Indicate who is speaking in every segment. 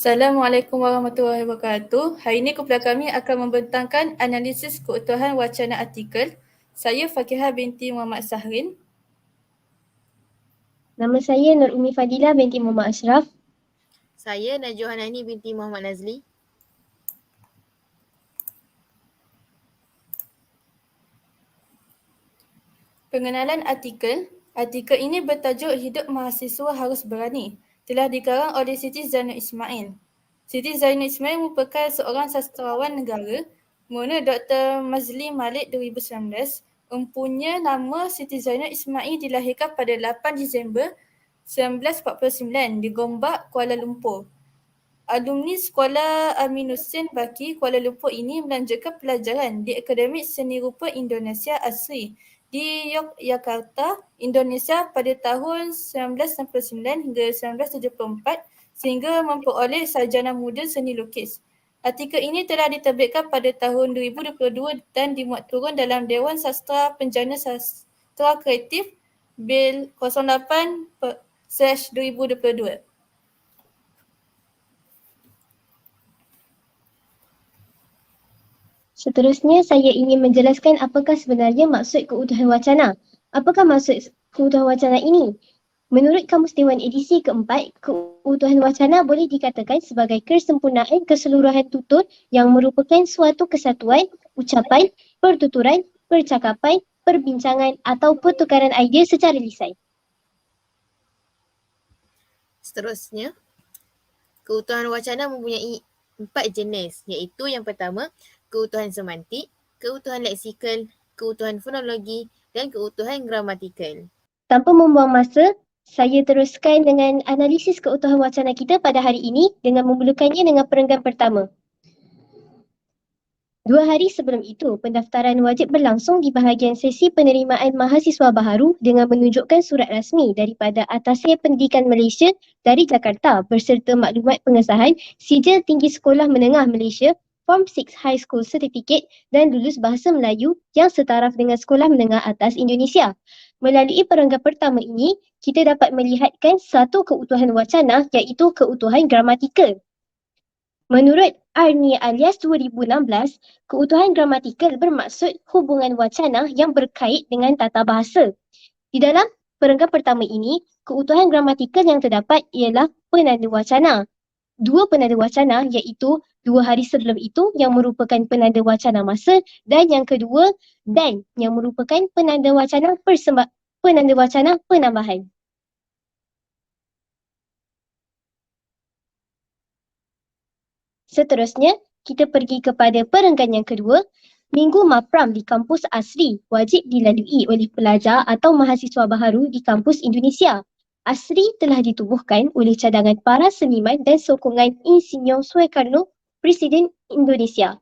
Speaker 1: Assalamualaikum warahmatullahi wabarakatuh. Hari ini kumpulan kami akan membentangkan analisis keutuhan wacana artikel. Saya Fakihah binti Muhammad Sahrin.
Speaker 2: Nama saya Nur Umi Fadilah binti Muhammad Ashraf.
Speaker 3: Saya Najwa Hanani binti Muhammad Nazli.
Speaker 1: Pengenalan artikel. Artikel ini bertajuk Hidup Mahasiswa Harus Berani. Telah dikarang oleh Siti Zainul Ismail. Siti Zainul Ismail merupakan seorang sastrawan negara, mana Dr. Mazli Malik 2019. Empunya nama Siti Zainul Ismail dilahirkan pada 8 Disember 1949 di Gombak, Kuala Lumpur. Alumni Sekolah Aminuddin Baki, Kuala Lumpur ini melanjutkan pelajaran di Akademik Seni Rupa Indonesia Asri di Yogyakarta, Indonesia pada tahun 1969 hingga 1974 sehingga memperoleh sarjana muda seni lukis. Artikel ini telah diterbitkan pada tahun 2022 dan dimuat turun dalam Dewan Sastra Penjana Sastra Kreatif Bil 08/2022.
Speaker 2: Seterusnya, saya ingin menjelaskan apakah sebenarnya maksud keutuhan wacana. Apakah maksud keutuhan wacana ini? Menurut Kamus Dewan edisi keempat, keutuhan wacana boleh dikatakan sebagai kesempurnaan keseluruhan tutur yang merupakan suatu kesatuan, ucapan, pertuturan, percakapan, perbincangan atau pertukaran idea secara lisan.
Speaker 3: Seterusnya, keutuhan wacana mempunyai 4 jenis, iaitu yang pertama, keutuhan semantik, keutuhan leksikal, keutuhan fonologi dan keutuhan gramatikal.
Speaker 2: Tanpa membuang masa, saya teruskan dengan analisis keutuhan wacana kita pada hari ini dengan memulakannya dengan perenggan pertama. 2 hari sebelum itu, pendaftaran wajib berlangsung di bahagian sesi penerimaan mahasiswa baharu dengan menunjukkan surat rasmi daripada Atasnya Pendidikan Malaysia dari Jakarta berserta maklumat pengesahan Sijil Tinggi Sekolah Menengah Malaysia Form 6 High School Certificate dan lulus Bahasa Melayu yang setaraf dengan Sekolah Menengah Atas Indonesia. Melalui perenggan pertama ini, kita dapat melihatkan satu keutuhan wacana iaitu keutuhan gramatikal. Menurut Arni alias 2016, keutuhan gramatikal bermaksud hubungan wacana yang berkait dengan tata bahasa. Di dalam perenggan pertama ini, keutuhan gramatikal yang terdapat ialah penanda wacana. 2 penanda wacana iaitu 2 hari sebelum itu yang merupakan penanda wacana masa dan yang kedua dan yang merupakan penanda wacana penambahan. Seterusnya, kita pergi kepada perenggan yang kedua. Minggu Mapram di kampus asli wajib dilalui oleh pelajar atau mahasiswa baharu di kampus Indonesia. Asri telah ditubuhkan oleh cadangan para seniman dan sokongan Insinyur Soekarno, Presiden Indonesia.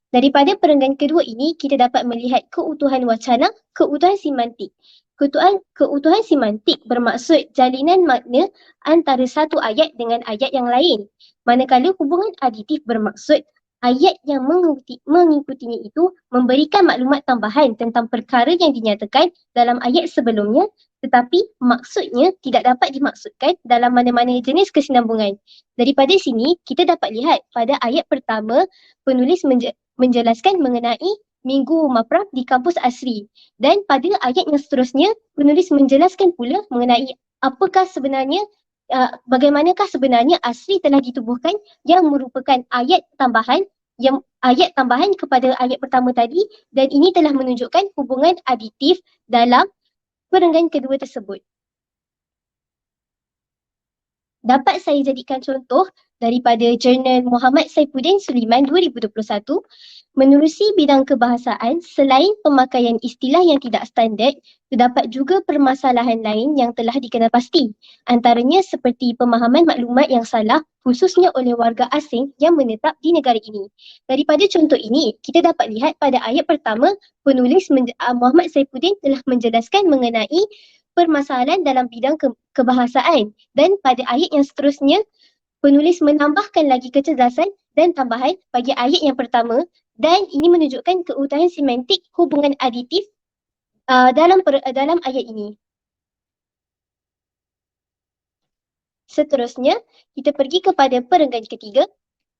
Speaker 2: Daripada perenggan kedua ini, kita dapat melihat keutuhan wacana, keutuhan semantik. Keutuhan semantik bermaksud jalinan makna antara satu ayat dengan ayat yang lain. Manakala hubungan aditif bermaksud ayat yang mengikutinya itu memberikan maklumat tambahan tentang perkara yang dinyatakan dalam ayat sebelumnya tetapi maksudnya tidak dapat dimaksudkan dalam mana-mana jenis kesinambungan. Daripada sini, kita dapat lihat pada ayat pertama, penulis menjelaskan mengenai Minggu Mapram di kampus asri. Dan pada ayat yang seterusnya, penulis menjelaskan pula mengenai bagaimanakah sebenarnya asri telah ditubuhkan yang merupakan ayat tambahan kepada ayat pertama tadi dan ini telah menunjukkan hubungan aditif dalam perenggan kedua tersebut. Dapat saya jadikan contoh daripada jurnal Muhammad Saifuddin Suliman 2021, menerusi bidang kebahasaan selain pemakaian istilah yang tidak standard, terdapat juga permasalahan lain yang telah dikenal pasti. Antaranya seperti pemahaman maklumat yang salah khususnya oleh warga asing yang menetap di negara ini. Daripada contoh ini, kita dapat lihat pada ayat pertama, penulis Muhammad Saifuddin telah menjelaskan mengenai permasalahan dalam bidang kebahasaan dan pada ayat yang seterusnya penulis menambahkan lagi kecerdasan dan tambahan bagi ayat yang pertama dan ini menunjukkan keutuhan semantik hubungan aditif dalam ayat ini. Seterusnya, kita pergi kepada perenggan ketiga.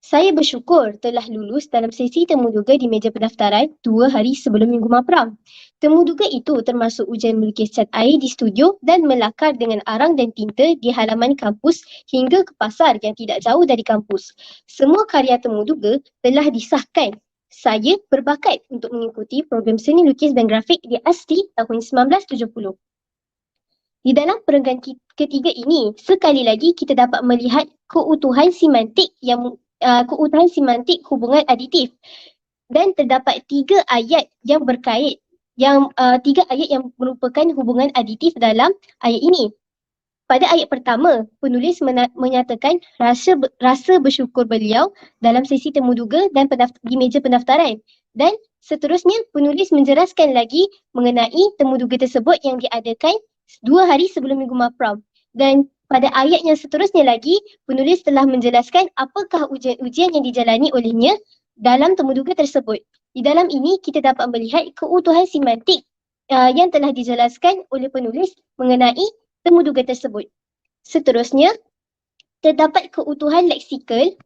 Speaker 2: Saya bersyukur telah lulus dalam sesi temuduga di meja pendaftaran 2 hari sebelum Minggu Mapram. Temuduga itu termasuk ujian melukis cat air di studio dan melakar dengan arang dan tinta di halaman kampus hingga ke pasar yang tidak jauh dari kampus. Semua karya temuduga telah disahkan. Saya berbakat untuk mengikuti program seni lukis dan grafik di ASTI tahun 1970. Di dalam perenggan ketiga ini, sekali lagi kita dapat melihat keutuhan semantik hubungan aditif, dan terdapat 3 ayat yang berkait, 3 ayat yang merupakan hubungan aditif dalam ayat ini. Pada ayat pertama, penulis menyatakan rasa bersyukur beliau dalam sesi temuduga dan di meja pendaftaran, dan seterusnya penulis menjelaskan lagi mengenai temuduga tersebut yang diadakan 2 hari sebelum Minggu Mapram. Dan pada ayat yang seterusnya lagi, penulis telah menjelaskan apakah ujian-ujian yang dijalani olehnya dalam temuduga tersebut. Di dalam ini kita dapat melihat keutuhan semantik yang telah dijelaskan oleh penulis mengenai temuduga tersebut. Seterusnya, terdapat keutuhan leksikal.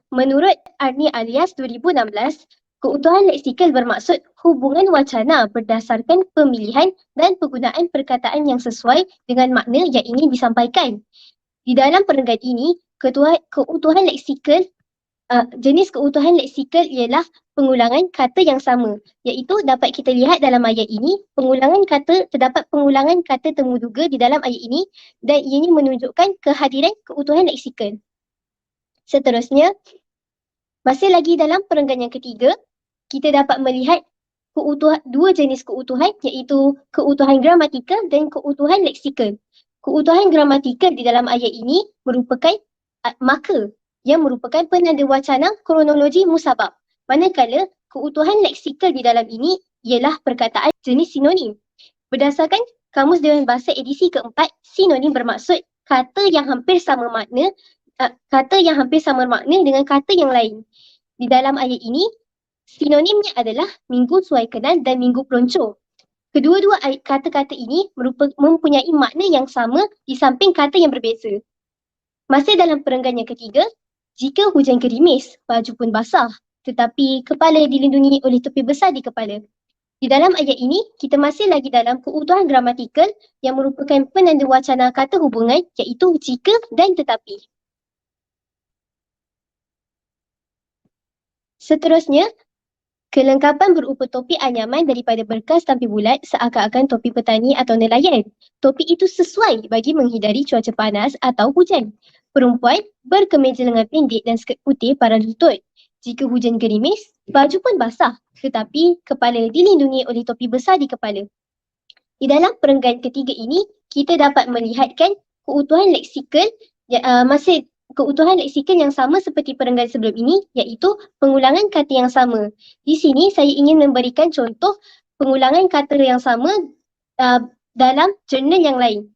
Speaker 2: Menurut Arni Alias 2016, keutuhan leksikal bermaksud hubungan wacana berdasarkan pemilihan dan penggunaan perkataan yang sesuai dengan makna yang ingin disampaikan. Di dalam perenggan ini, jenis keutuhan leksikal ialah pengulangan kata yang sama, iaitu dapat kita lihat dalam ayat ini, terdapat pengulangan kata temuduga di dalam ayat ini, dan ianya menunjukkan kehadiran keutuhan leksikal. Seterusnya, masih lagi dalam perenggan yang ketiga, kita dapat melihat dua jenis keutuhan, iaitu keutuhan gramatikal dan keutuhan leksikal. Keutuhan gramatikal di dalam ayat ini merupakan marker yang merupakan penanda wacana kronologi musabab. Manakala keutuhan leksikal di dalam ini ialah perkataan jenis sinonim. Berdasarkan Kamus Dewan Bahasa edisi keempat, sinonim bermaksud kata yang hampir sama makna dengan kata yang lain. Di dalam ayat ini, sinonimnya adalah minggu suai kenal dan minggu pelonco. Kedua-dua kata-kata ini mempunyai makna yang sama di samping kata yang berbeza. Masih dalam perenggan yang ketiga, jika hujan gerimis, baju pun basah, tetapi kepala dilindungi oleh topi besar di kepala. Di dalam ayat ini, kita masih lagi dalam keutuhan gramatikal yang merupakan penanda wacana kata hubungan, iaitu jika dan tetapi. Seterusnya, kelengkapan berupa topi anyaman daripada berkas tampil bulat seakan-akan topi petani atau nelayan. Topi itu sesuai bagi menghindari cuaca panas atau hujan. Perempuan berkemeja lengan pendek dan skirt putih pada lutut. Jika hujan gerimis, baju pun basah, tetapi kepala dilindungi oleh topi besar di kepala. Di dalam perenggan ketiga ini, kita dapat melihatkan keutuhan leksikal yang sama seperti perenggan sebelum ini, iaitu pengulangan kata yang sama. Di sini saya ingin memberikan contoh pengulangan kata yang sama dalam jurnal yang lain.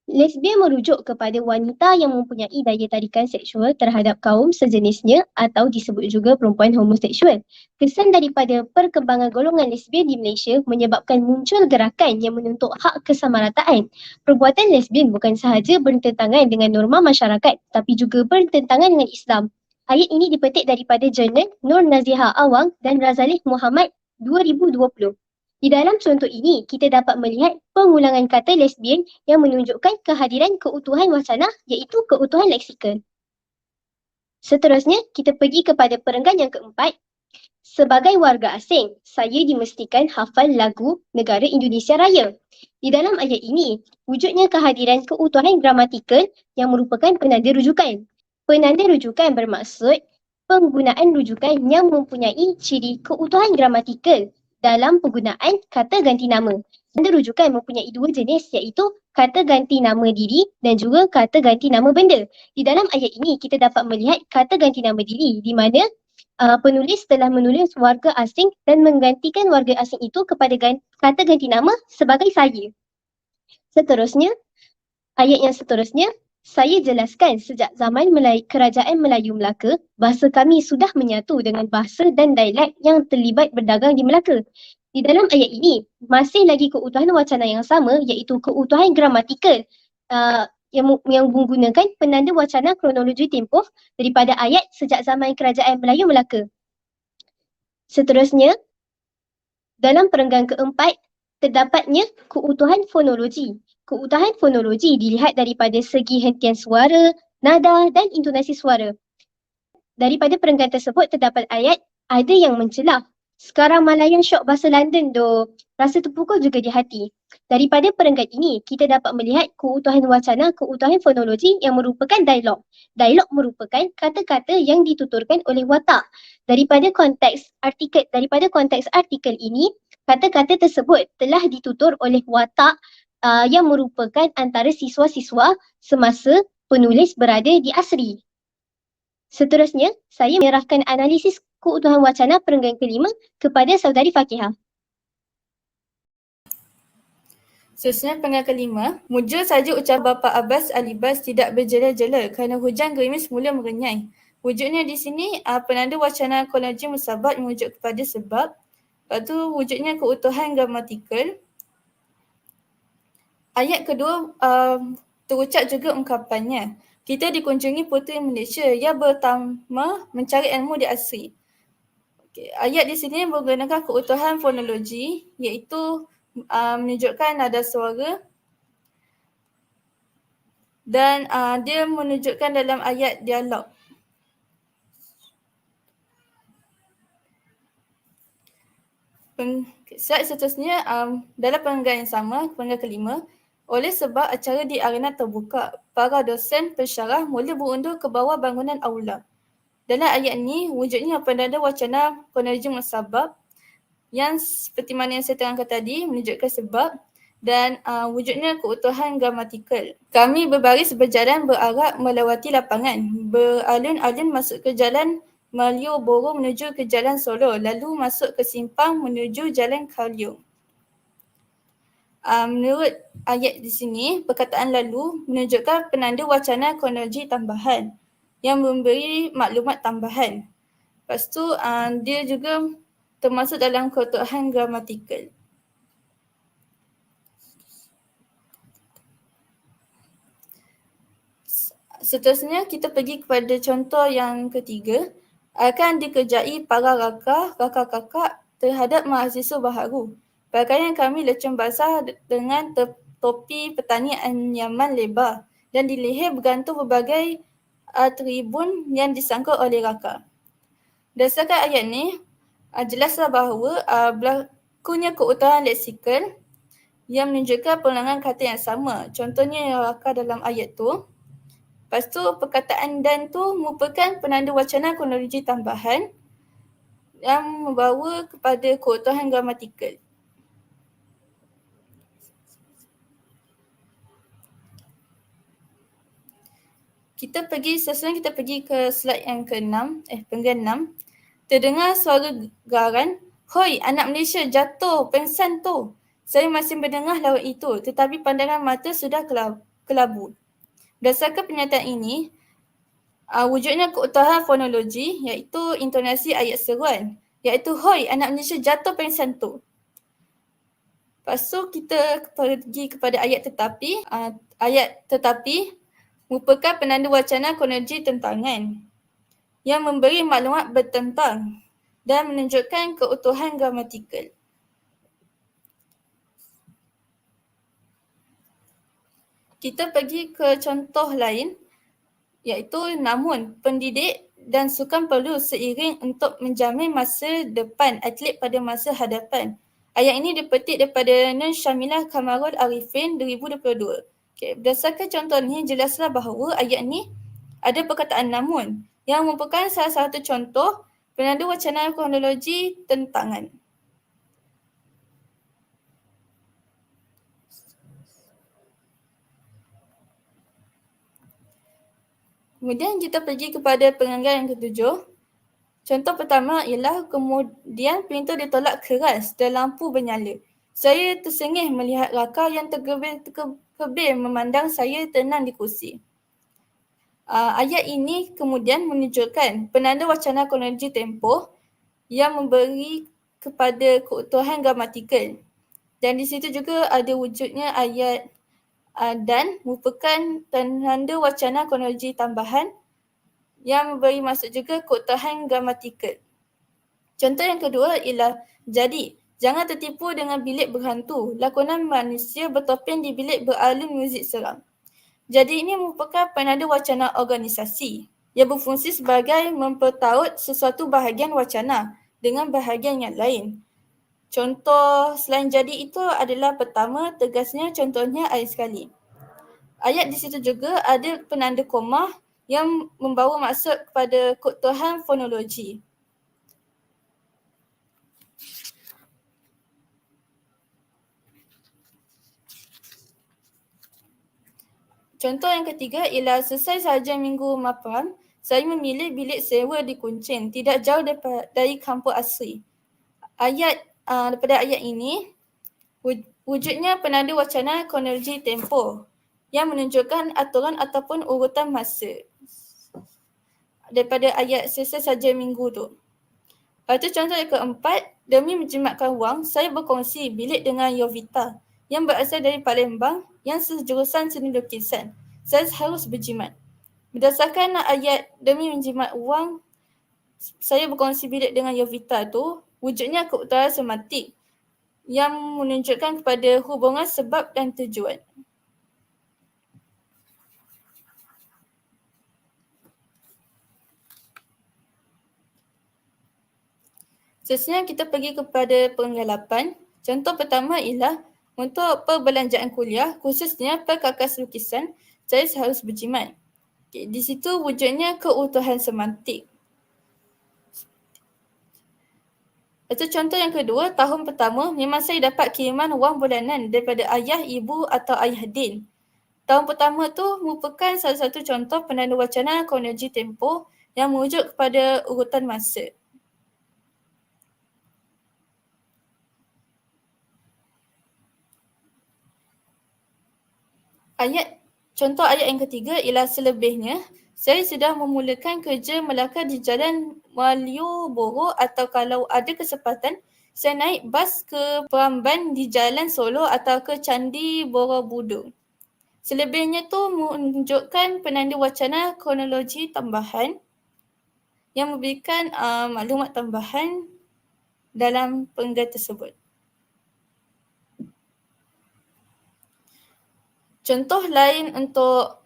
Speaker 2: Lesbian merujuk kepada wanita yang mempunyai daya tarikan seksual terhadap kaum sejenisnya atau disebut juga perempuan homoseksual. Kesan daripada perkembangan golongan lesbian di Malaysia menyebabkan muncul gerakan yang menuntut hak kesamarataan. Perbuatan lesbian bukan sahaja bertentangan dengan norma masyarakat, tapi juga bertentangan dengan Islam. Ayat ini dipetik daripada jurnal Nur Nazihah Awang dan Razalih Muhammad 2020. Di dalam contoh ini, kita dapat melihat pengulangan kata lesbian yang menunjukkan kehadiran keutuhan wacana, iaitu keutuhan leksikal. Seterusnya, kita pergi kepada perenggan yang keempat. Sebagai warga asing, saya dimestikan hafal lagu Negara Indonesia Raya. Di dalam ayat ini, wujudnya kehadiran keutuhan gramatikal yang merupakan penanda rujukan. Penanda rujukan bermaksud penggunaan rujukan yang mempunyai ciri keutuhan gramatikal dalam penggunaan kata ganti nama. Penanda rujukan mempunyai dua jenis, iaitu kata ganti nama diri dan juga kata ganti nama benda. Di dalam ayat ini kita dapat melihat kata ganti nama diri di mana penulis telah menulis warga asing dan menggantikan warga asing itu kepada kata ganti nama sebagai saya. Seterusnya, ayat yang seterusnya, saya jelaskan sejak zaman Kerajaan Melayu Melaka, bahasa kami sudah menyatu dengan bahasa dan dialek yang terlibat berdagang di Melaka. Di dalam ayat ini, masih lagi keutuhan wacana yang sama iaitu keutuhan gramatikal yang menggunakan penanda wacana kronologi tempoh daripada ayat sejak zaman Kerajaan Melayu Melaka. Seterusnya, dalam perenggan keempat, terdapatnya keutuhan fonologi. Keutuhan fonologi dilihat daripada segi hentian suara, nada dan intonasi suara. Daripada perenggan tersebut terdapat ayat ada yang mencelah. Sekarang Malayan syok bahasa London doh. Rasa terpukul juga di hati. Daripada perenggan ini, kita dapat melihat keutuhan wacana, keutuhan fonologi yang merupakan dialog. Dialog merupakan kata-kata yang dituturkan oleh watak. Daripada konteks artikel ini, kata-kata tersebut telah ditutur oleh watak yang merupakan antara siswa-siswa semasa penulis berada di asri. Seterusnya, saya menyerahkan analisis keutuhan wacana perenggan kelima kepada saudari Fakihah.
Speaker 1: Seterusnya perenggan kelima, muncul saja ucapan Bapa Abbas Alibas tidak berjela-jela kerana hujan gerimis mula merenyai. Wujudnya di sini penanda wacana kronologi musabat merujuk kepada sebab. Lepas tu wujudnya keutuhan gramatikal. Ayat kedua terucap juga ungkapannya. Kita dikunjungi puteri Malaysia yang pertama mencari ilmu di asri. Okay. Ayat di sini menggunakan keutuhan fonologi iaitu menunjukkan nada suara dan dia menunjukkan dalam ayat dialog. Slide seterusnya dalam perenggan yang sama, perenggan kelima, oleh sebab acara di arena terbuka, para dosen pensyarah mula berundur ke bawah bangunan aula. Dalam ayat ini, wujudnya penanda wacana kronologi musabab yang seperti mana yang saya terangkan tadi menunjukkan sebab dan wujudnya keutuhan gramatikal. Kami berbaris berjalan berarah melewati lapangan, beralun-alun masuk ke jalan Malioboro menuju ke jalan Solo, lalu masuk ke simpang menuju jalan Kalium. Menurut ayat di sini, perkataan lalu menunjukkan penanda wacana kronologi tambahan yang memberi maklumat tambahan. Lepas tu dia juga termasuk dalam keutuhan gramatikal. Seterusnya kita pergi kepada contoh yang ketiga. Akan dikerjai para kakak terhadap mahasiswa baharu. Pakaian kami lecung basah dengan topi petani anyaman lebar dan di leher bergantung berbagai tribun yang disangkut oleh raka. Berdasarkan ayat ni, jelaslah bahawa berlakunya keutuhan leksikal yang menunjukkan pengulangan kata yang sama. Contohnya yang raka dalam ayat tu. Lepas tu perkataan dan tu merupakan penanda wacana kronologi tambahan yang membawa kepada keutuhan gramatikal. Seterusnya kita pergi ke slide yang ke-6, perenggan 6. Terdengar suara garan, "Hoi, anak Malaysia jatuh, pengsan tu." Saya masih mendengar lawan itu tetapi pandangan mata sudah kelabu. Berdasarkan pernyataan ini, wujudnya keutuhan fonologi iaitu intonasi ayat seruan iaitu "Hoi, anak Malaysia jatuh pengsan tu." Lepas tu kita pergi kepada ayat tetapi. Ayat tetapi merupakan penanda wacana kronologi tentangan yang memberi maklumat bertentang dan menunjukkan keutuhan gramatikal. Kita pergi ke contoh lain iaitu namun pendidik dan sukan perlu seiring untuk menjamin masa depan atlet pada masa hadapan. Ayat ini dipetik daripada Nur Syamilah Kamarul Arifin 2022. Okay, berdasarkan contoh ni jelaslah bahawa ayat ni ada perkataan namun yang merupakan salah satu contoh penanda wacana kronologi tentangan. Kemudian kita pergi kepada perenggan yang ketujuh. Contoh pertama ialah kemudian pintu ditolak keras dan lampu bernyala. Saya tersengih melihat raka yang terkebir memandang saya tenang di kursi. Ayat ini kemudian menunjukkan penanda wacana kronologi tempoh yang memberi kepada keutuhan gramatikal. Dan di situ juga ada wujudnya ayat dan merupakan tanda wacana kronologi tambahan yang memberi maksud juga keutuhan gramatikal. Contoh yang kedua ialah jadi. Jangan tertipu dengan bilik berhantu. Lakonan manusia bertopeng di bilik beralun muzik seram. Jadi ini merupakan penanda wacana organisasi yang berfungsi sebagai mempertaut sesuatu bahagian wacana dengan bahagian yang lain. Contoh selain jadi itu adalah pertama, tegasnya contohnya ayat sekali. Ayat di situ juga ada penanda koma yang membawa maksud kepada keutuhan fonologi. Contoh yang ketiga ialah selesai sahaja minggu Mapram, saya memilih bilik sewa di Kuching, tidak jauh dari kampus asri. Daripada ayat ini, wujudnya penanda wacana kronologi tempoh yang menunjukkan aturan ataupun urutan masa daripada ayat selesai saja minggu tu. Lepas tu contoh yang keempat, demi menjimatkan wang, saya berkongsi bilik dengan Yovita yang berasal dari Palembang yang sejurusan seni lukisan. Saya harus berjimat. Berdasarkan ayat demi menjimat wang, saya berkongsi bilik dengan Yovita tu, wujudnya keutamaan semantik yang menunjukkan kepada hubungan sebab dan tujuan. Seterusnya kita pergi kepada penggalapan. Contoh pertama ialah untuk perbelanjaan kuliah, khususnya perkakas lukisan, saya harus berjimat. Okay, di situ wujudnya keutuhan semantik. Itu contoh yang kedua, tahun pertama memang saya dapat kiriman wang bulanan daripada ayah, ibu atau ayah din. Tahun pertama tu merupakan salah satu contoh penanda wacana kronologi tempoh yang merujuk kepada urutan masa. Contoh ayat yang ketiga ialah selebihnya, saya sudah memulakan kerja Melaka di Jalan Malioboro atau kalau ada kesempatan, saya naik bas ke Peramban di Jalan Solo atau ke Candi Borobudur. Selebihnya tu menunjukkan penanda wacana kronologi tambahan yang memberikan maklumat tambahan dalam penggal tersebut. Contoh lain untuk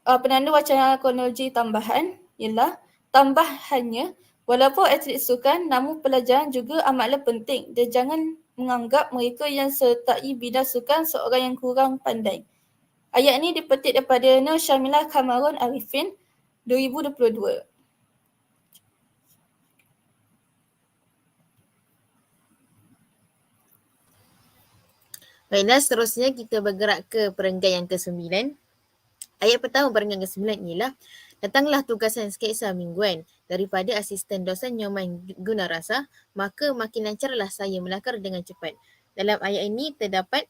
Speaker 1: penanda wacana kronologi tambahan ialah tambahannya, walaupun atlet sukan namun pelajaran juga amatlah penting dan jangan menganggap mereka yang sertai bidang sukan seorang yang kurang pandai. Ayat ini dipetik daripada Nur Syamilah Kamarun Arifin 2022.
Speaker 3: Baiklah, seterusnya kita bergerak ke perenggan yang ke-9. Ayat pertama perenggan ke-9 ialah, datanglah tugasan sketsa mingguan daripada asisten dosen Nyoman Gunarasa, maka makin lancarlah saya melakar dengan cepat. Dalam ayat ini terdapat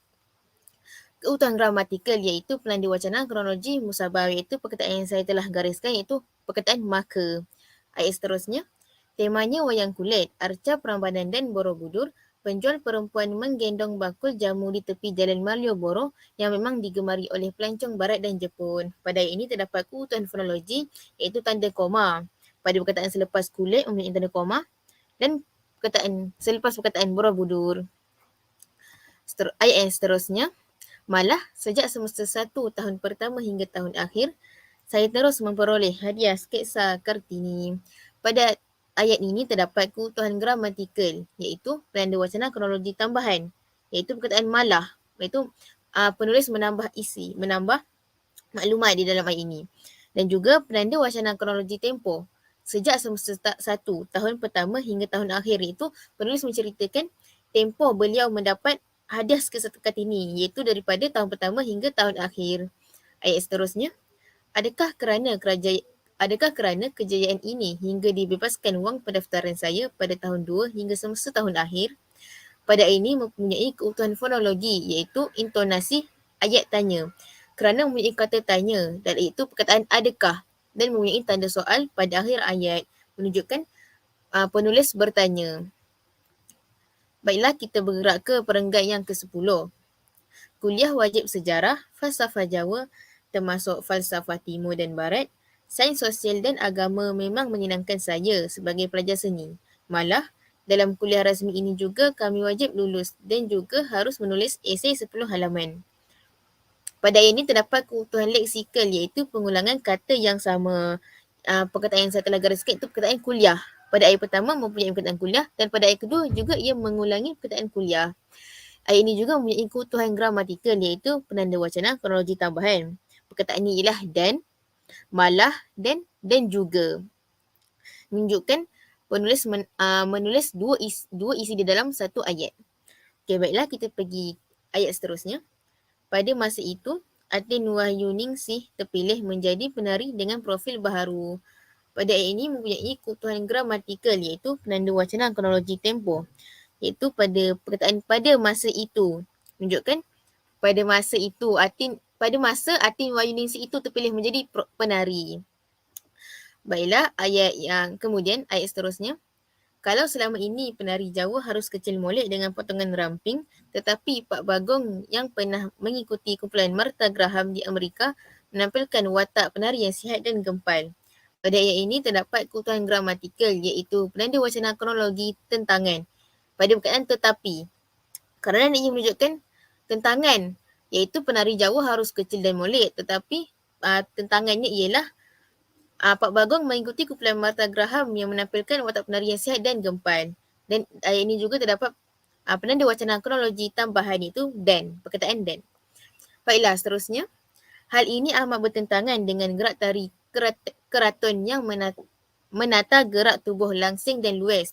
Speaker 3: keutuhan gramatikal iaitu penanda wacana kronologi musabah, iaitu perkataan yang saya telah gariskan iaitu perkataan maka. Ayat seterusnya, temanya wayang kulit, arca Prambanan dan Borobudur, penjual perempuan menggendong bakul jamu di tepi jalan Malioboro yang memang digemari oleh pelancong barat dan Jepun. Pada ayat ini terdapat keutuhan fonologi iaitu tanda koma pada perkataan selepas kulit mempunyai tanda koma dan perkataan selepas perkataan Borobudur. Ayat yang seterusnya, malah sejak semester 1 tahun pertama hingga tahun akhir, saya terus memperoleh hadiah sketsa Kartini. Pada ayat ini terdapat keutuhan gramatikal iaitu penanda wacana kronologi tambahan iaitu perkataan malah, iaitu penulis menambah isi, menambah maklumat di dalam ayat ini. Dan juga penanda wacana kronologi tempoh sejak semester 1 tahun pertama hingga tahun akhir, iaitu penulis menceritakan tempoh beliau mendapat hadiah sketsa Kartini iaitu daripada tahun pertama hingga tahun akhir. Ayat seterusnya, adakah kerana kejayaan ini hingga dibebaskan wang pendaftaran saya pada tahun 2 hingga semester tahun akhir? Pada ini mempunyai keutuhan fonologi iaitu intonasi ayat tanya kerana mempunyai kata tanya dan iaitu perkataan adakah dan mempunyai tanda soal pada akhir ayat menunjukkan penulis bertanya. Baiklah, kita bergerak ke perenggan yang ke-10. Kuliah wajib sejarah, falsafah Jawa, termasuk falsafah Timur dan Barat, sains sosial dan agama memang menyenangkan saya sebagai pelajar seni. Malah, dalam kuliah rasmi ini juga kami wajib lulus dan juga harus menulis esei 10 halaman. Pada ayat ini terdapat kebutuhan leksikal iaitu pengulangan kata yang sama. Perkataan yang saya telah gariskan itu perkataan kuliah. Pada ayat pertama mempunyai perkataan kuliah dan pada ayat kedua juga ia mengulangi perkataan kuliah. Ayat ini juga mempunyai kebutuhan gramatikal iaitu penanda wacana kronologi tambahan. Perkataan ini ialah dan, malah dan juga. Menunjukkan penulis menulis dua isi di dalam satu ayat. Okey, baiklah kita pergi ayat seterusnya. Pada masa itu, Atin Wahyuningsih terpilih menjadi penari dengan profil baharu. Pada ayat ini mempunyai kebutuhan gramatikal iaitu penanda wacana kronologi tempoh. Iaitu pada perkataan pada masa itu. Menunjukkan pada masa Atin Wahyuningsih itu terpilih menjadi penari. Baiklah, ayat yang kemudian, ayat seterusnya. Kalau selama ini penari Jawa harus kecil molek dengan potongan ramping, tetapi Pak Bagong yang pernah mengikuti kumpulan Martha Graham di Amerika menampilkan watak penari yang sihat dan gempal. Pada ayat ini terdapat kebutuhan gramatikal iaitu penanda wacana kronologi tentangan. Pada perkataan tetapi, kerana ia menunjukkan tentangan iaitu penari Jawa harus kecil dan molek, tetapi tentangannya ialah Pak Bagong mengikuti kumpulan Martha Graham yang menampilkan watak penari yang sihat dan gempal. Dan ayat ini juga terdapat penanda wacana kronologi tambahan iaitu dan, perkataan dan. Baiklah, seterusnya. Hal ini amat bertentangan dengan gerak tari keraton yang menata gerak tubuh langsing dan luas.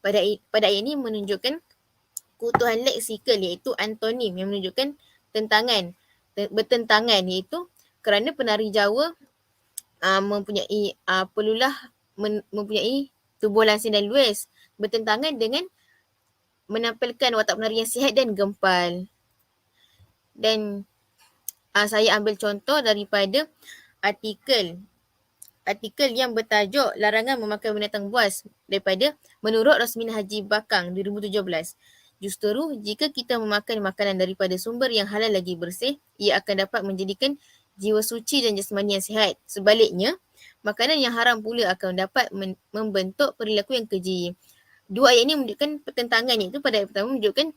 Speaker 3: Pada ayat ini menunjukkan kebutuhan leksikal iaitu antonim yang menunjukkan bertentangan iaitu kerana penari Jawa mempunyai tubuh langsing dan luas bertentangan dengan menampilkan watak penari yang sihat dan gempal. Dan saya ambil contoh daripada artikel yang bertajuk Larangan Memakan Binatang Buas daripada Menurut Rosminah Haji Bakang 2017. Justru jika kita memakan makanan daripada sumber yang halal lagi bersih, ia akan dapat menjadikan jiwa suci dan jasmani yang sihat. Sebaliknya, makanan yang haram pula akan dapat membentuk perilaku yang keji. Dua ayat ini menunjukkan pertentangan iaitu pada ayat pertama menunjukkan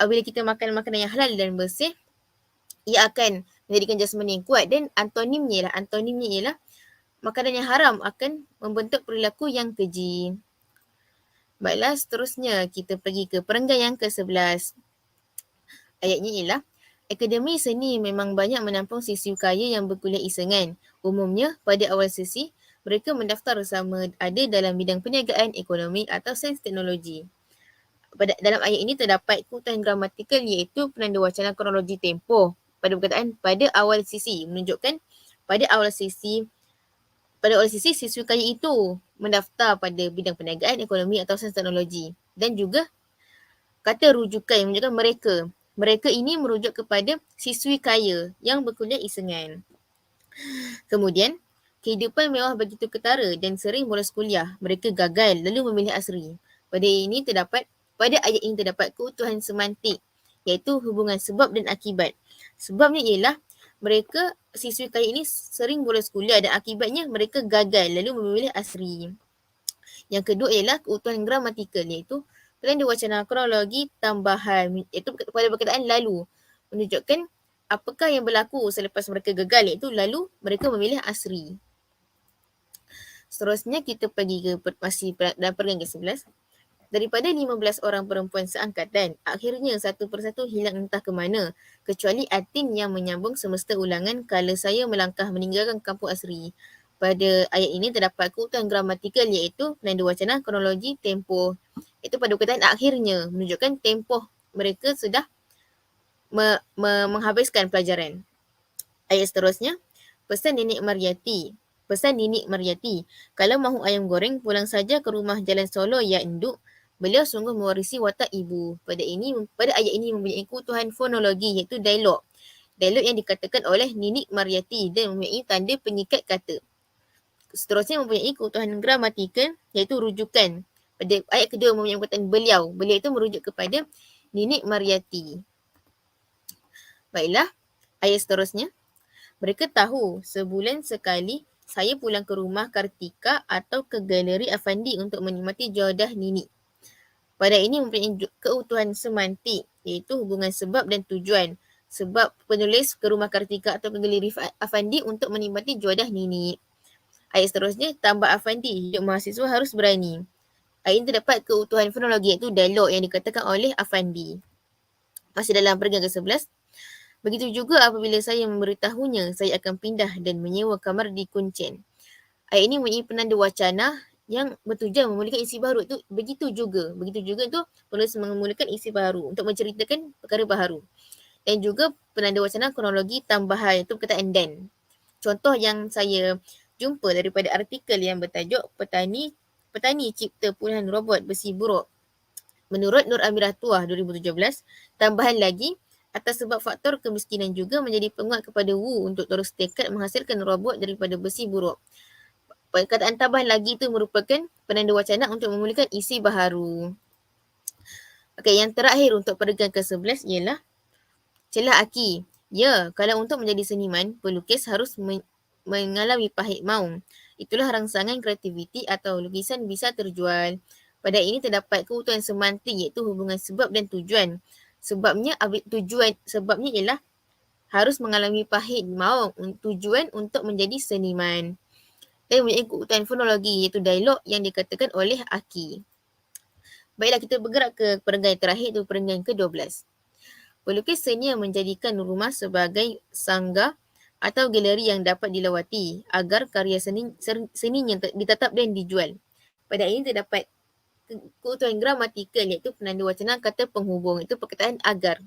Speaker 3: bila kita makan makanan yang halal dan bersih, ia akan menjadikan jasmani yang kuat dan antonimnya ialah makanan yang haram akan membentuk perilaku yang keji. Baiklah, seterusnya kita pergi ke perenggan yang ke-11. Ayatnya ialah Akademi Seni memang banyak menampung siswi kaya yang berkuliah isengan. Umumnya, pada awal sesi, mereka mendaftar sama ada dalam bidang perniagaan, ekonomi atau sains teknologi. Dalam ayat ini terdapat kebutuhan gramatikal iaitu penanda wacana kronologi tempoh pada perkataan pada awal sesi, menunjukkan pada awal sesi siswi kaya itu mendaftar pada bidang perniagaan, ekonomi atau sains teknologi. Dan juga kata rujukan yang menunjukkan mereka. Mereka ini merujuk kepada siswi kaya yang berkuliah isengan. Kemudian, kehidupan mewah begitu ketara dan sering bolos kuliah. Mereka gagal lalu memilih asri. Pada ayat ini terdapat kebutuhan semantik iaitu hubungan sebab dan akibat. Sebabnya ialah mereka siswi kaya ini sering bolos kuliah dan akibatnya mereka gagal lalu memilih asri. Yang kedua ialah kebutuhan gramatikal iaitu penanda wacana kronologi tambahan iaitu pada perkataan lalu menunjukkan apakah yang berlaku selepas mereka gagal iaitu lalu mereka memilih asri. Seterusnya kita pergi ke masih dalam perenggan ke-11. Daripada 15 orang perempuan seangkatan, akhirnya satu persatu hilang entah ke mana, kecuali Atin yang menyambung semesta ulangan kala saya melangkah meninggalkan kampung asri. Pada ayat ini terdapat kebutuhan gramatikal iaitu penanda wacana kronologi tempoh. Itu pada perkataan akhirnya menunjukkan tempoh mereka sudah menghabiskan pelajaran. Ayat seterusnya, pesan Nenek Mariati. Kalau mahu ayam goreng, pulang saja ke rumah Jalan Solo ya Enduk. Beliau sungguh mewarisi watak ibu. Pada ayat ini mempunyai kebutuhan fonologi iaitu dialog. Dialog yang dikatakan oleh Nenek Mariati dan mempunyai tanda pengikat kata. Seterusnya mempunyai kebutuhan gramatikal iaitu rujukan. Pada ayat kedua mempunyai perkataan beliau. Beliau itu merujuk kepada Nenek Mariati. Baiklah, ayat seterusnya. Mereka tahu sebulan sekali saya pulang ke rumah Kartika atau ke galeri Afandi untuk menikmati jawadah Nini. Pada ini mempunyai keutuhan semantik, iaitu hubungan sebab dan tujuan. Sebab penulis ke rumah Kartika atau ke galeri Afandi untuk menikmati jawadah Nini. Ayat seterusnya, tambah Afandi, hidup mahasiswa harus berani. Ayat ini terdapat keutuhan fonologi, iaitu dialog yang dikatakan oleh Afandi. Masih dalam perenggan ke-11. Begitu juga apabila saya memberitahunya, saya akan pindah dan menyewa kamar di Kuncen. Ayat ini mempunyai penanda wacana yang bertujuan memulakan isi baru. Itu begitu juga itu penulis memulakan isi baru untuk menceritakan perkara baharu. Dan juga penanda wacana kronologi tambahan, itu perkataan dan. Contoh yang saya jumpa daripada artikel yang bertajuk Petani Cipta Puluhan Robot Besi Buruk. Menurut Nur Amirah Tuah 2017, tambahan lagi, atas sebab faktor kemiskinan juga menjadi penguat kepada Wu untuk terus tekad menghasilkan robot daripada besi buruk. Perkataan tambahan lagi itu merupakan penanda wacana untuk memulakan isi baharu. Okey, yang terakhir untuk perenggan ke-11 ialah celah Aki. Ya, kalau untuk menjadi seniman, pelukis harus mengalami pahit maung. Itulah rangsangan kreativiti atau lukisan bisa terjual. Pada ini terdapat keutuhan semantik, iaitu hubungan sebab dan tujuan. Sebabnya ialah harus mengalami pahit maung, tujuan untuk menjadi seniman. Dan mempunyai keutuhan fonologi, iaitu dialog yang dikatakan oleh Aki. Baiklah, kita bergerak ke perenggan terakhir, itu perenggan ke-12. Pelukis senior menjadikan rumah sebagai sanggar atau galeri yang dapat dilawati agar karya seninya ditetap dan dijual. Pada ini terdapat keutuhan gramatikal, iaitu penanda wacana kata penghubung, itu perkataan agar.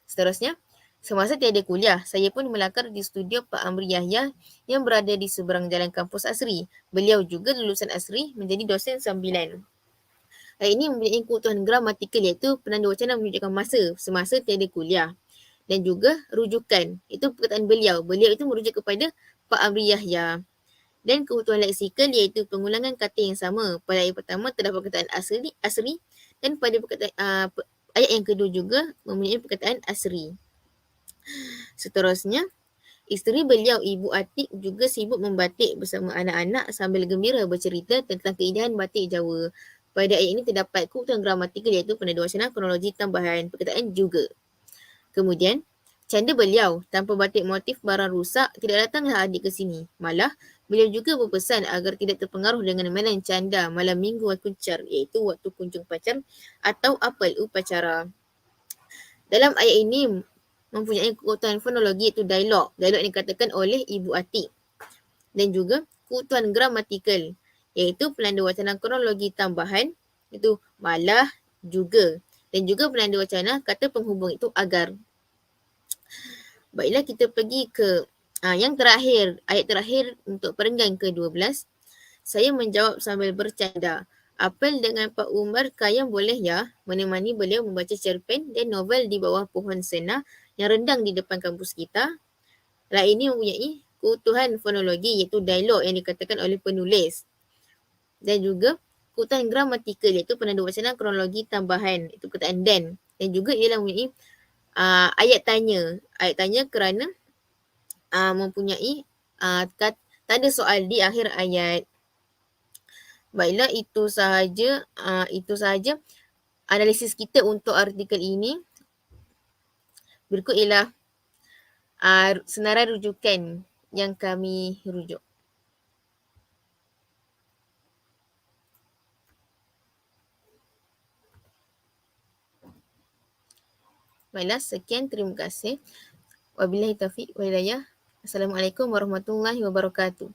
Speaker 3: Seterusnya, semasa tiada kuliah, saya pun melakar di studio Pak Amri Yahya yang berada di seberang jalan kampus Asri. Beliau juga lulusan Asri menjadi dosen sambilan. Ayat ini mempunyai keutuhan gramatikal, iaitu penanda wacana menunjukkan masa, semasa tiada kuliah. Dan juga rujukan, itu perkataan beliau. Beliau itu merujuk kepada Pak Amri Yahya. Dan keutuhan leksikal, iaitu pengulangan kata yang sama. Pada ayat pertama terdapat perkataan asri dan pada ayat yang kedua juga mempunyai perkataan asri. Seterusnya, isteri beliau Ibu Atik juga sibuk membatik bersama anak-anak sambil gembira bercerita tentang keindahan batik Jawa. Pada ayat ini terdapat keutuhan gramatikal, iaitu penanda wacana kronologi tambahan, perkataan juga. Kemudian, canda beliau, tanpa batik motif barang rusak, tidak datanglah adik ke sini. Malah, beliau juga berpesan agar tidak terpengaruh dengan mainan canda malam minggu kuncar, iaitu waktu kunjung pacar atau apel upacara. Dalam ayat ini mempunyai keutuhan fonologi, iaitu dialog. Dialog yang dikatakan oleh Ibu Atik. Dan juga keutuhan gramatikal, iaitu penanda wacana kronologi tambahan, iaitu malah, juga. Dan juga penanda wacana kata penghubung, itu agar. Baiklah, kita pergi ke yang terakhir, ayat terakhir untuk perenggan ke-12. Saya menjawab sambil bercanda. Apel dengan Pak Umar Kayam boleh ya menemani beliau membaca cerpen dan novel di bawah pohon sena yang rendang di depan kampus kita. Ini mempunyai keutuhan fonologi, iaitu dialog yang dikatakan oleh penulis. Dan juga keutuhan gramatikal, iaitu penanda wacana kronologi tambahan, itu perkataan dan. Dan juga ialah mempunyai ayat tanya. Ayat tanya kerana mempunyai tanda soal di akhir ayat. Baiklah, itu sahaja analisis kita untuk artikel ini. Berikut ialah senarai rujukan yang kami rujuk. Baiklah, sekian, terima kasih. Wabillahi taufiq wal hidayah. Assalamualaikum warahmatullahi wabarakatuh.